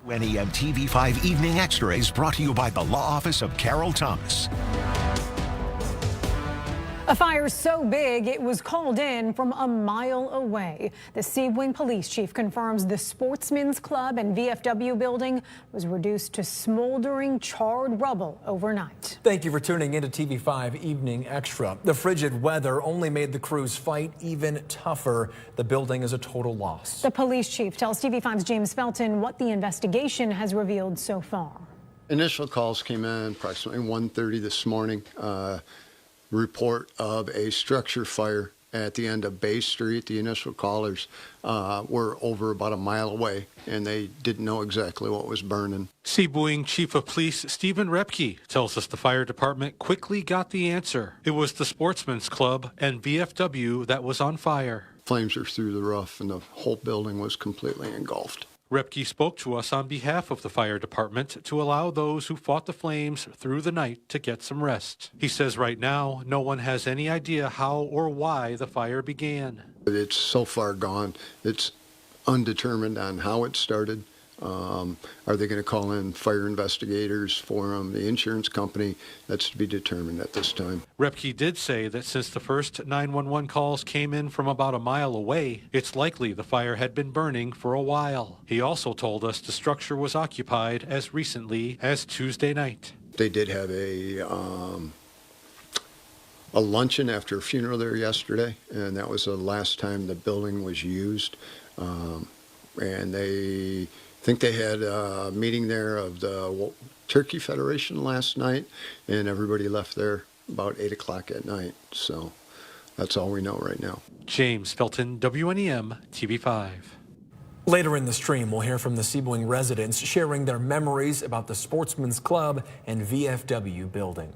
WNEM TV5 Evening Extra is brought to you by the Law Office of Carol Thomas. A fire so big it was called in from a mile away. The Sebewaing police chief confirms the Sportsman's Club and VFW building was reduced to smoldering, charred rubble overnight. Thank you for tuning into TV5 Evening Extra. The frigid weather only made the crew's fight even tougher. The building is a total loss. The police chief tells TV5's James Felton what the investigation has revealed so far. Initial calls came in approximately 1:30 this morning. Report of a structure fire at the end of Bay Street. The initial callers were over about a mile away, and they didn't know exactly what was burning. Sebewaing Chief of Police Stephen Repke tells us the fire department quickly got the answer. It was the Sportsman's Club and VFW that was on fire. Flames were through the roof, and the whole building was completely engulfed. Repke spoke to us on behalf of the fire department to allow those who fought the flames through the night to get some rest. He says right now, no one has any idea how or why the fire began. It's so far gone. It's undetermined on how it started. Are they going to call in fire investigators for them? The insurance company, that's to be determined at this time. Repke did say that since the first 911 calls came in from about a mile away, it's likely the fire had been burning for a while. He also told us the structure was occupied as recently as Tuesday night. They did have a luncheon after a funeral there yesterday, and that was the last time the building was used. And they think they had a meeting there of the Turkey Federation last night, and everybody left there about 8 o'clock at night. So that's all we know right now. James Felton, WNEM TV5. Later in the stream, we'll hear from the Sebewaing residents sharing their memories about the Sportsman's Club and VFW building.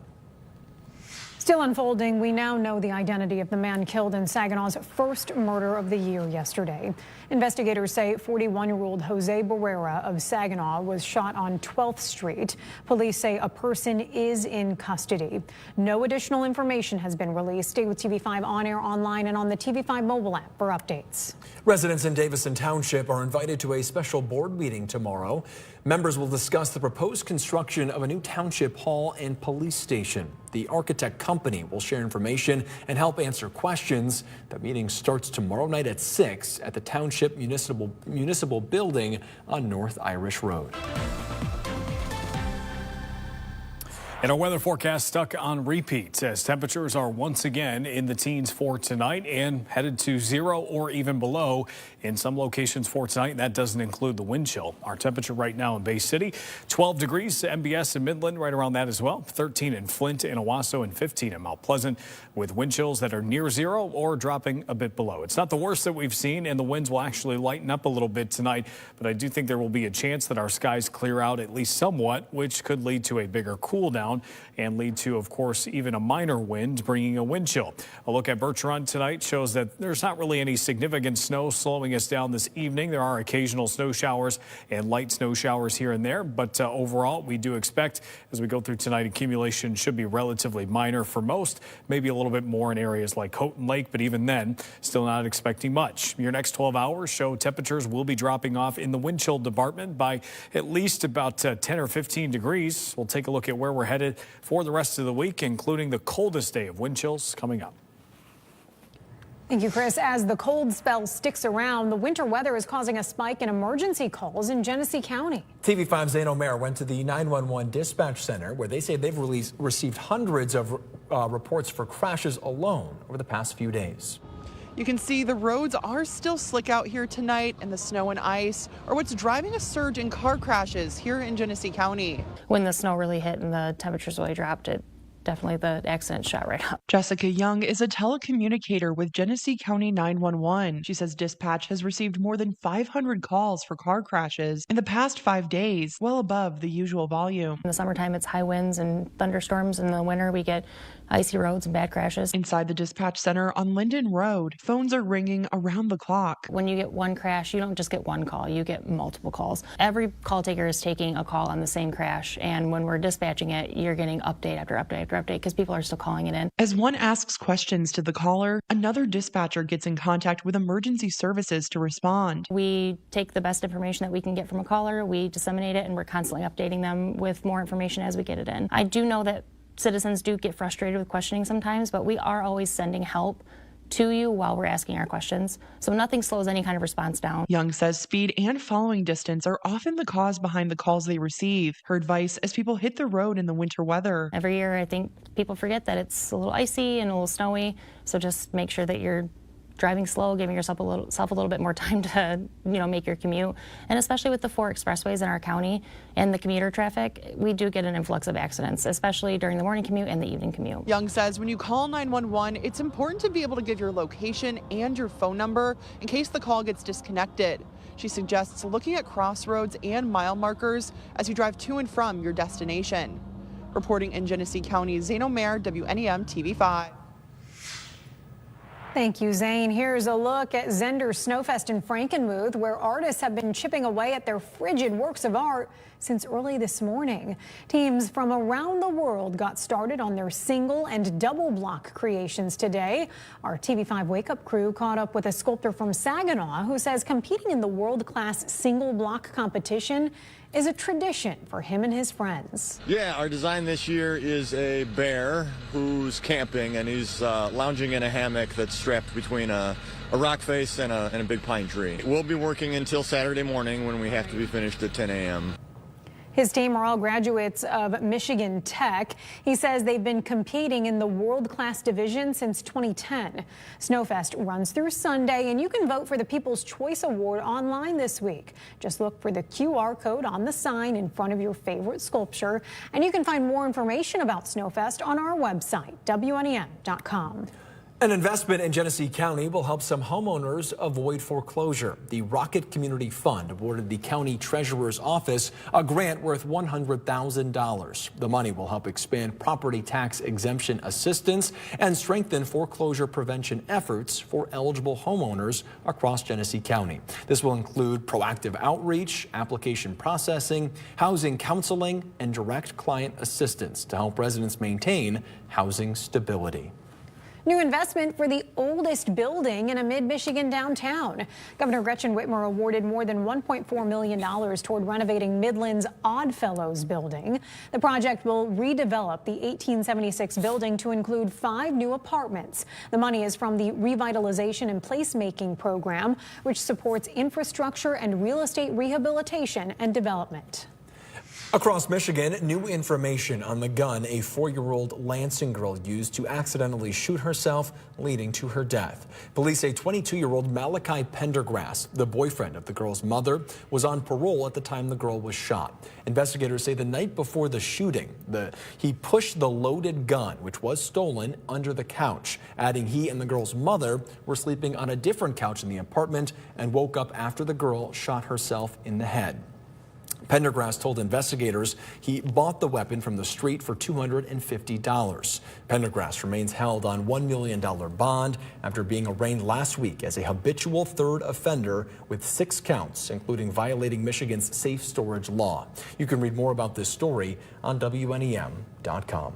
Still unfolding, we now know the identity of the man killed in Saginaw's first murder of the year yesterday. Investigators say 41-year-old Jose Barrera of Saginaw was shot on 12th Street. Police say a person is in custody. No additional information has been released. Stay with TV5 on air, online, and on the TV5 mobile app for updates. Residents in Davison Township are invited to a special board meeting tomorrow. Members will discuss the proposed construction of a new township hall and police station. The architect company will share information and help answer questions. The meeting starts tomorrow night at 6 at the Township Municipal Building on North Irish Road. And our weather forecast stuck on repeat as temperatures are once again in the teens for tonight and headed to 0 or even below in some locations for tonight. That doesn't include the wind chill. Our temperature right now in Bay City, 12 degrees, MBS and Midland right around that as well. 13 in Flint and Owasso and 15 in Mount Pleasant with wind chills that are near 0 or dropping a bit below. It's not the worst that we've seen, and the winds will actually lighten up a little bit tonight, but I do think there will be a chance that our skies clear out at least somewhat, which could lead to a bigger cool down and lead to, of course, even a minor wind, bringing a wind chill. A look at Bertrand tonight shows that there's not really any significant snow slowing us down this evening. There are occasional snow showers and light snow showers here and there, but overall, we do expect as we go through tonight, accumulation should be relatively minor for most, maybe a little bit more in areas like Houghton Lake, but even then, still not expecting much. Your next 12 hours show temperatures will be dropping off in the wind chill department by at least about 10 or 15 degrees. We'll take a look at where we're headed for the rest of the week, including the coldest day of wind chills coming up. Thank you, Chris. As the cold spell sticks around, the winter weather is causing a spike in emergency calls in Genesee County. TV5's Zane O'Mare went to the 911 dispatch center where they say they've received hundreds of reports for crashes alone over the past few days. You can see the roads are still slick out here tonight, and the snow and ice are what's driving a surge in car crashes here in Genesee County. When the snow really hit and the temperatures really dropped, it definitely the accident shot right up. Jessica Young is a telecommunicator with Genesee County 911. She says dispatch has received more than 500 calls for car crashes in the past 5 days, well above the usual volume. In the summertime, it's high winds and thunderstorms. In the winter, we get icy roads and bad crashes. Inside the dispatch center on Linden Road, phones are ringing around the clock. When you get one crash, you don't just get one call, you get multiple calls. Every call taker is taking a call on the same crash, and when we're dispatching it, you're getting update after update after after update because people are still calling it in. As one asks questions to the caller, another dispatcher gets in contact with emergency services to respond. We take the best information that we can get from a caller, we disseminate it, and we're constantly updating them with more information as we get it in. I do know that citizens do get frustrated with questioning sometimes, but we are always sending help to you while we're asking our questions. So nothing slows any kind of response down. Young says speed and following distance are often the cause behind the calls they receive. Her advice as people hit the road in the winter weather. Every year, I think people forget that it's a little icy and a little snowy. So just make sure that you're driving slow, giving yourself a little bit more time to, make your commute. And especially with the 4 expressways in our county and the commuter traffic, we do get an influx of accidents, especially during the morning commute and the evening commute. Young says when you call 911, it's important to be able to give your location and your phone number in case the call gets disconnected. She suggests looking at crossroads and mile markers as you drive to and from your destination. Reporting in Genesee County, Zane Omer, WNEM TV5. Thank you, Zane. Here's a look at Zender's Snowfest in Frankenmuth, where artists have been chipping away at their frigid works of art since early this morning. Teams from around the world got started on their single and double block creations today. Our TV5 Wake Up crew caught up with a sculptor from Saginaw who says competing in the world-class single block competition is a tradition for him and his friends. Yeah, our design this year is a bear who's camping and he's lounging in a hammock that's strapped between a rock face and a big pine tree. We'll be working until Saturday morning when we have to be finished at 10 a.m. His team are all graduates of Michigan Tech. He says they've been competing in the world-class division since 2010. Snowfest runs through Sunday, and you can vote for the People's Choice Award online this week. Just look for the QR code on the sign in front of your favorite sculpture, and you can find more information about Snowfest on our website, WNEM.com. An investment in Genesee County will help some homeowners avoid foreclosure. The Rocket Community Fund awarded the county treasurer's office a grant worth $100,000. The money will help expand property tax exemption assistance and strengthen foreclosure prevention efforts for eligible homeowners across Genesee County. This will include proactive outreach, application processing, housing counseling, and direct client assistance to help residents maintain housing stability. New investment for the oldest building in a mid-Michigan downtown. Governor Gretchen Whitmer awarded more than $1.4 million toward renovating Midland's Oddfellows building. The project will redevelop the 1876 building to include 5 new apartments. The money is from the Revitalization and Placemaking Program, which supports infrastructure and real estate rehabilitation and development. Across Michigan, new information on the gun a 4-year-old Lansing girl used to accidentally shoot herself, leading to her death. Police say 22-year-old Malachi Pendergrass, the boyfriend of the girl's mother, was on parole at the time the girl was shot. Investigators say the night before the shooting, he pushed the loaded gun, which was stolen, under the couch, adding he and the girl's mother were sleeping on a different couch in the apartment and woke up after the girl shot herself in the head. Pendergrass told investigators he bought the weapon from the street for $250. Pendergrass remains held on $1 million bond after being arraigned last week as a habitual third offender with 6 counts, including violating Michigan's safe storage law. You can read more about this story on WNEM.com.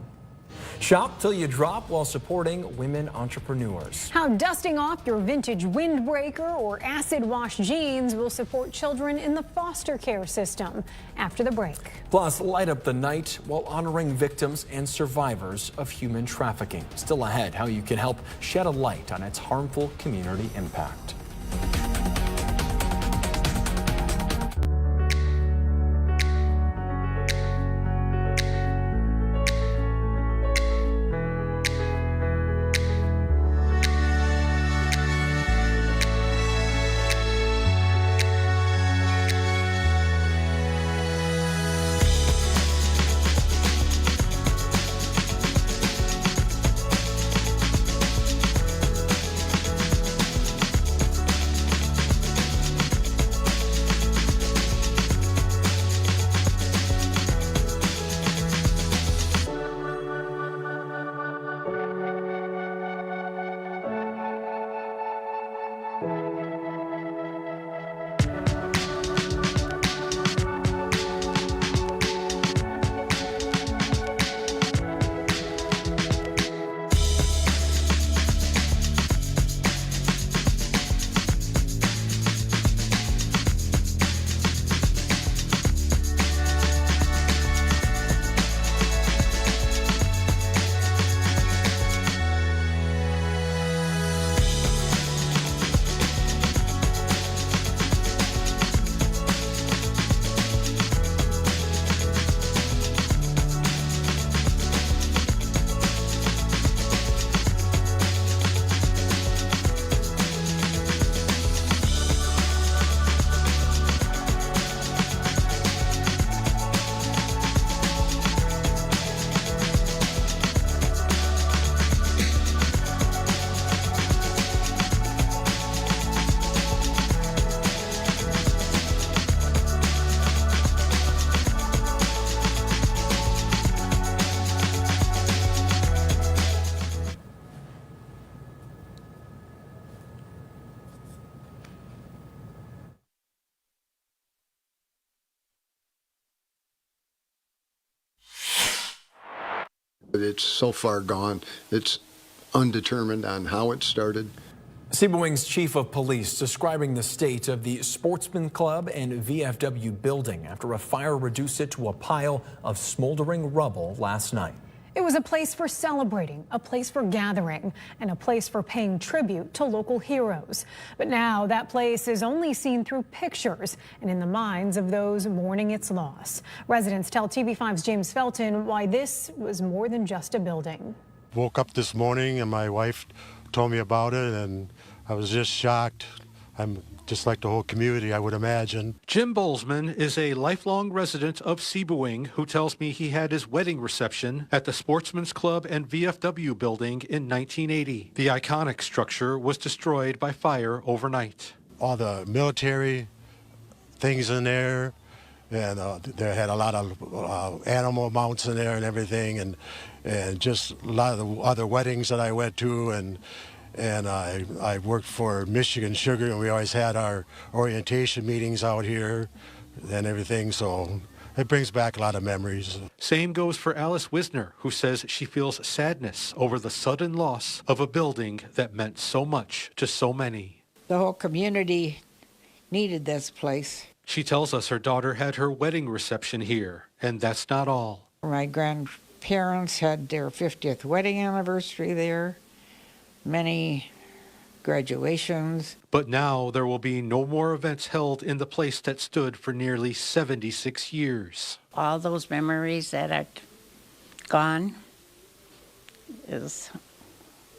Shop till you drop while supporting women entrepreneurs. How dusting off your vintage windbreaker or acid wash jeans will support children in the foster care system after the break. Plus, light up the night while honoring victims and survivors of human trafficking. Still ahead, how you can help shed a light on its harmful community impact. It's so far gone. It's undetermined on how it started. Sebewaing's chief of police describing the state of the Sportsman Club and VFW building after a fire reduced it to a pile of smoldering rubble last night. It was a place for celebrating, a place for gathering, and a place for paying tribute to local heroes. But now that place is only seen through pictures and in the minds of those mourning its loss. Residents tell TV5's James Felton why this was more than just a building. Woke up this morning and my wife told me about it, and I was just shocked. I'm just like the whole community, I would imagine. Jim Bolzman is a lifelong resident of Sebewaing who tells me he had his wedding reception at the Sportsman's Club and VFW building in 1980. The iconic structure was destroyed by fire overnight. All the military things in there, and they had a lot of animal mounts in there and everything, and just a lot of the other weddings that I went to, and I worked for Michigan Sugar, and we always had our orientation meetings out here and everything, so it brings back a lot of memories. Same goes for Alice Wisner, who says she feels sadness over the sudden loss of a building that meant so much to so many. The whole community needed this place. She tells us her daughter had her wedding reception here, and that's not all. My grandparents had their 50th wedding anniversary there. Many graduations. But now there will be no more events held in the place that stood for nearly 76 years. All those memories that are gone is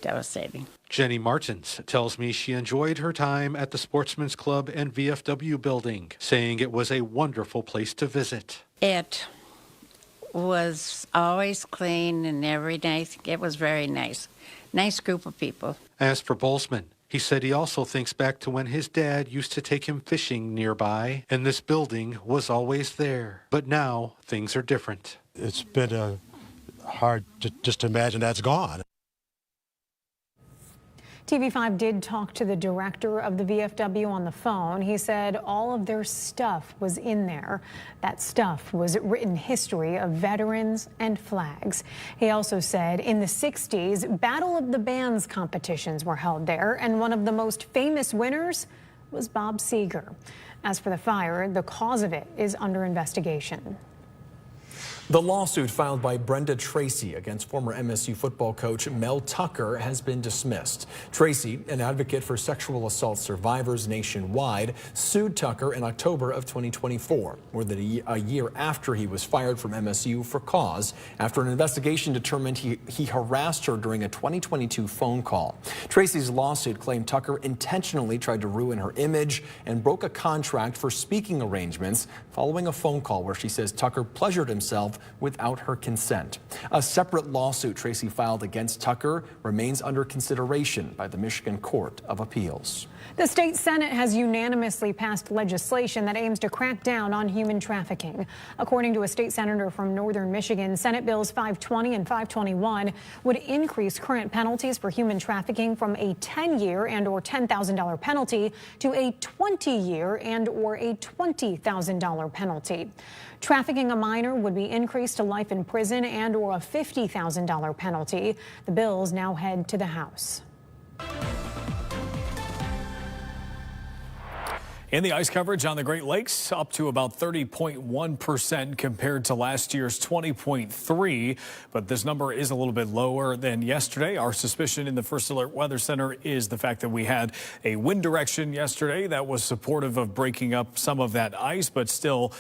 devastating. Jenny Martins tells me she enjoyed her time at the Sportsman's Club and VFW building, saying it was a wonderful place to visit. It was always clean and every nice. It was very nice. Nice group of people. As for Bolzman, he said he also thinks back to when his dad used to take him fishing nearby, and this building was always there. But now things are different. It's been hard to just imagine that's gone. TV5 did talk to the director of the VFW on the phone. He said all of their stuff was in there. That stuff was written history of veterans and flags. He also said in the 60s, Battle of the Bands competitions were held there, and one of the most famous winners was Bob Seger. As for the fire, the cause of it is under investigation. The lawsuit filed by Brenda Tracy against former MSU football coach Mel Tucker has been dismissed. Tracy, an advocate for sexual assault survivors nationwide, sued Tucker in October of 2024, more than a year after he was fired from MSU for cause, after an investigation determined he harassed her during a 2022 phone call. Tracy's lawsuit claimed Tucker intentionally tried to ruin her image and broke a contract for speaking arrangements following a phone call where she says Tucker pleasured himself without her consent. A separate lawsuit Tracy filed against Tucker remains under consideration by the Michigan Court of Appeals. The state Senate has unanimously passed legislation that aims to crack down on human trafficking. According to a state senator from northern Michigan, Senate Bills 520 and 521 would increase current penalties for human trafficking from a 10-year and or $10,000 penalty to a 20-year and or a $20,000 penalty. Trafficking a minor would be increased to life in prison and or a $50,000 penalty. The bills now head to the House. In the ice coverage on the Great Lakes, up to about 30.1% compared to last year's 20.3%. But this number is a little bit lower than yesterday. Our suspicion in the First Alert Weather Center is the fact that we had a wind direction yesterday that was supportive of breaking up some of that ice, but still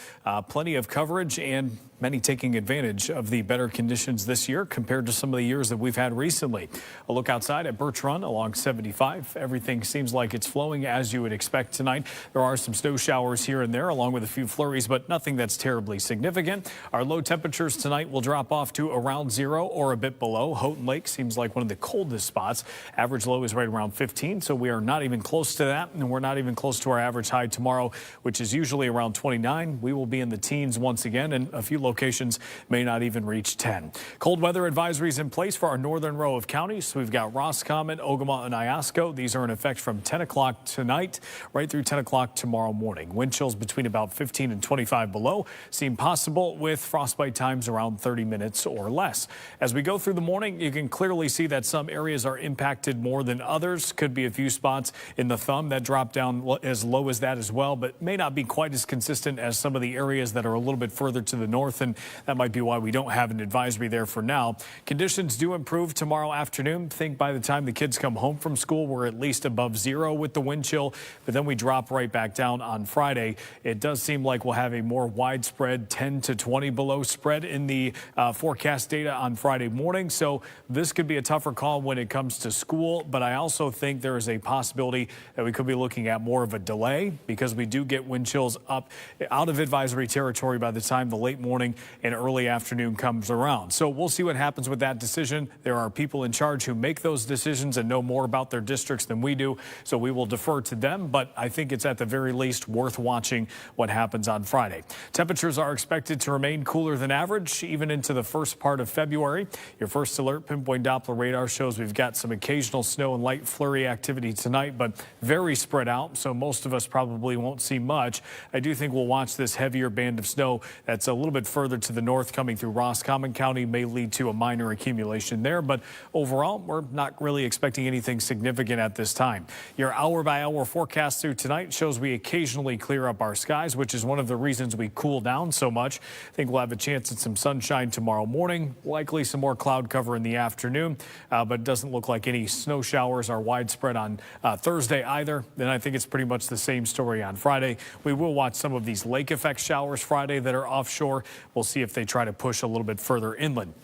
plenty of coverage and many taking advantage of the better conditions this year compared to some of the years that we've had recently. A look outside at Birch Run along 75. Everything seems like it's flowing as you would expect tonight. There are some snow showers here and there along with a few flurries, but nothing that's terribly significant. Our low temperatures tonight will drop off to around 0 or a bit below. Houghton Lake seems like one of the coldest spots. Average low is right around 15, so we are not even close to that, and we're not even close to our average high tomorrow, which is usually around 29. We will be in the teens once again, and a few locations may not even reach 10. Cold weather advisories in place for our northern row of counties. We've got Roscommon, Ogama, and Iosco. These are in effect from 10 o'clock tonight right through 10 o'clock tomorrow morning. Wind chills between about 15 and 25 below seem possible with frostbite times around 30 minutes or less. As we go through the morning, you can clearly see that some areas are impacted more than others. Could be a few spots in the thumb that drop down as low as that as well, but may not be quite as consistent as some of the areas that are a little bit further to the north, and that might be why we don't have an advisory there for now. Conditions do improve tomorrow afternoon. Think by the time the kids come home from school, we're at least above zero with the wind chill, but then we drop right back down on Friday. It does seem like we'll have a more widespread 10 to 20 below spread in the forecast data on Friday morning, so this could be a tougher call when it comes to school, but I also think there is a possibility that we could be looking at more of a delay because we do get wind chills up out of advisory territory by the time the late morning and early afternoon comes around. So we'll see what happens with that decision. There are people in charge who make those decisions and know more about their districts than we do, so we will defer to them, but I think it's at the very least worth watching what happens on Friday. Temperatures are expected to remain cooler than average even into the first part of February. Your first alert pinpoint Doppler radar shows we've got some occasional snow and light flurry activity tonight, but very spread out, so most of us probably won't see much. I do think we'll watch this heavier band of snow that's a little bit further to the north coming through Roscommon County, may lead to a minor accumulation there, but overall we're not really expecting anything significant at this time. Your hour-by-hour forecast through tonight shows we occasionally clear up our skies, which is one of the reasons we cool down so much. I think we'll have a chance at some sunshine tomorrow morning, likely some more cloud cover in the afternoon, but it doesn't look like any snow showers are widespread on Thursday either. Then I think it's pretty much the same story on Friday. We will watch some of these lake effect showers Friday that are offshore. We'll see if they try to push a little bit further inland.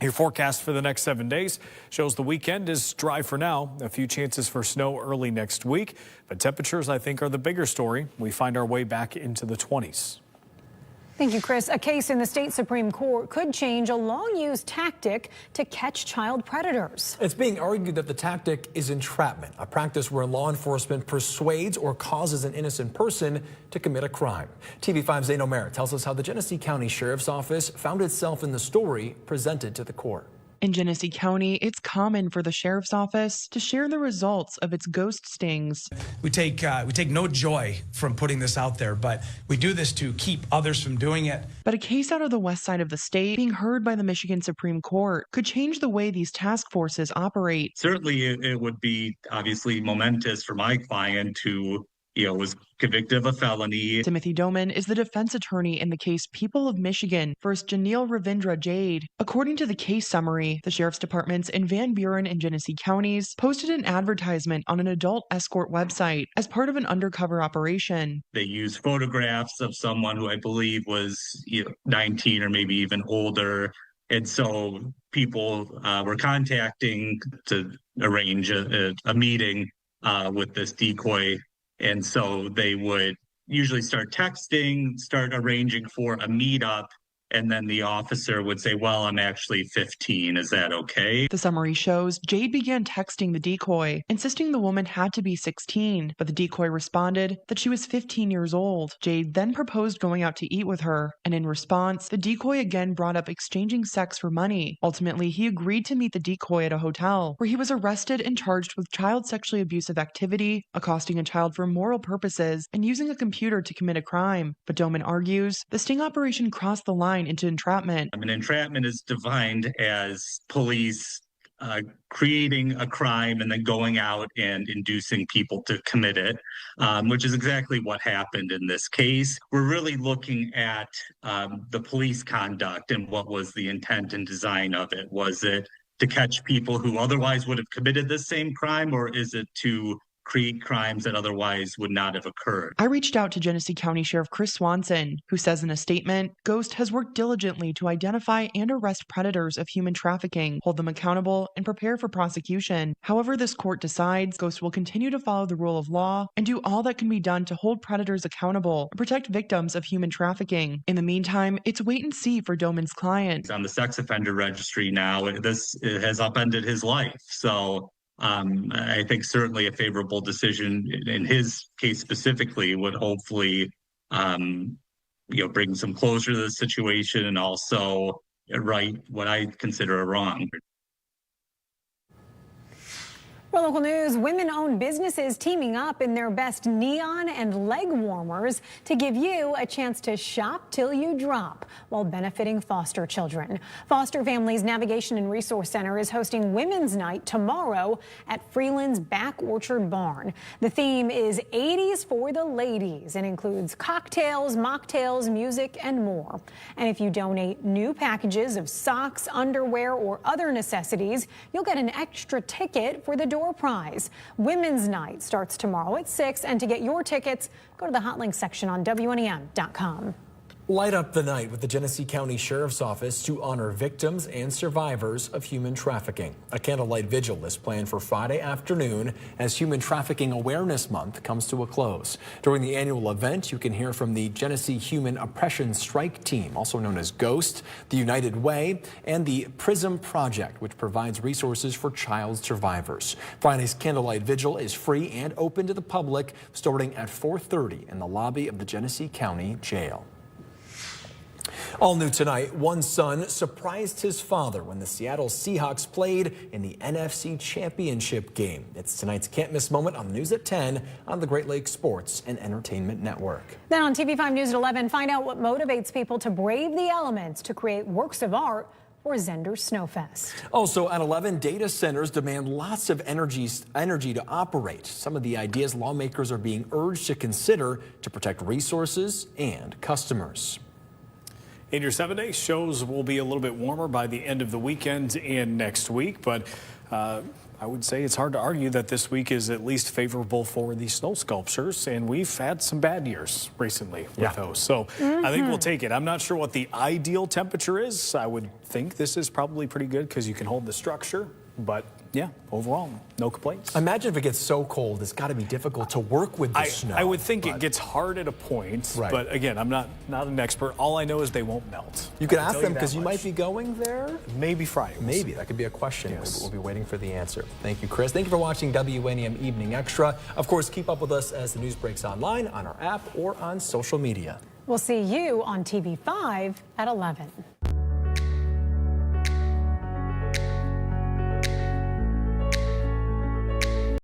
Your forecast for the next 7 days shows the weekend is dry for now. A few chances for snow early next week, but temperatures, I think, are the bigger story. We find our way back into the 20s. Thank you, Chris. A case in the state Supreme Court could change a long-used tactic to catch child predators. It's being argued that the tactic is entrapment, a practice where law enforcement persuades or causes an innocent person to commit a crime. TV5's Zane O'Mara tells us how the Genesee County Sheriff's Office found itself in the story presented to the court. In Genesee County, it's common for the Sheriff's Office to share the results of its ghost stings. We take no joy from putting this out there, but we do this to keep others from doing it. But a case out of the west side of the state being heard by the Michigan Supreme Court could change the way these task forces operate. Certainly, it would be obviously momentous for my client who was convicted of a felony. Timothy Doman is the defense attorney in the case People of Michigan versus Janelle Ravindra Jade. According to the case summary, the sheriff's departments in Van Buren and Genesee counties posted an advertisement on an adult escort website as part of an undercover operation. They used photographs of someone who I believe was 19 or maybe even older. And so people were contacting to arrange a meeting with this decoy. And so they would usually start texting, start arranging for a meetup, and then the officer would say, well, I'm actually 15. Is that okay? The summary shows Jade began texting the decoy, insisting the woman had to be 16, but the decoy responded that she was 15 years old. Jade then proposed going out to eat with her, and in response, the decoy again brought up exchanging sex for money. Ultimately, he agreed to meet the decoy at a hotel, where he was arrested and charged with child sexually abusive activity, accosting a child for immoral purposes, and using a computer to commit a crime. But Doman argues the sting operation crossed the line into entrapment. Entrapment is defined as police creating a crime and then going out and inducing people to commit it, which is exactly what happened in this case. We're really looking at the police conduct and what was the intent and design of it. Was it to catch people who otherwise would have committed the same crime, or is it to create crimes that otherwise would not have occurred? I reached out to Genesee County Sheriff Chris Swanson, who says in a statement, Ghost has worked diligently to identify and arrest predators of human trafficking, hold them accountable, and prepare for prosecution. However this court decides, Ghost will continue to follow the rule of law and do all that can be done to hold predators accountable and protect victims of human trafficking. In the meantime, it's wait and see for Doman's client. On the sex offender registry now, this has upended his life. So I think certainly a favorable decision in his case specifically would hopefully bring some closure to the situation and also right what I consider a wrong. For local news, women-owned businesses teaming up in their best neon and leg warmers to give you a chance to shop till you drop while benefiting foster children. Foster Families Navigation and Resource Center is hosting Women's Night tomorrow at Freeland's Back Orchard Barn. The theme is 80s for the ladies and includes cocktails, mocktails, music, and more. And if you donate new packages of socks, underwear, or other necessities, you'll get an extra ticket for the door prize. Women's Night starts tomorrow at 6, and to get your tickets, go to the hot link section on WNEM.com. Light up the night with the Genesee County Sheriff's Office to honor victims and survivors of human trafficking. A candlelight vigil is planned for Friday afternoon as Human Trafficking Awareness Month comes to a close. During the annual event, you can hear from the Genesee Human Oppression Strike Team, also known as GHOST, the United Way, and the PRISM Project, which provides resources for child survivors. Friday's candlelight vigil is free and open to the public, starting at 4:30 in the lobby of the Genesee County Jail. All new tonight, one son surprised his father when the Seattle Seahawks played in the NFC Championship game. It's tonight's can't miss moment on the news at 10 on the Great Lakes Sports and Entertainment Network. Then on TV5 News at 11, find out what motivates people to brave the elements to create works of art for Zender Snowfest. Also at 11, data centers demand lots of energy to operate. Some of the ideas lawmakers are being urged to consider to protect resources and customers. In your 7 days, shows will be a little bit warmer by the end of the weekend and next week, but I would say it's hard to argue that this week is at least favorable for the snow sculptures, and we've had some bad years recently with those. So I think we'll take it. I'm not sure what the ideal temperature is. I would think this is probably pretty good because you can hold the structure, but yeah, overall, no complaints. Imagine if it gets so cold, it's got to be difficult to work with the snow. I would think it gets hard at a point, but again, I'm not an expert. All I know is they won't melt. You can ask them because you might be going there. Maybe Friday. Maybe. That could be a question. Yes. We'll be waiting for the answer. Thank you, Chris. Thank you for watching WNEM Evening Extra. Of course, keep up with us as the news breaks online, on our app, or on social media. We'll see you on TV5 at 11.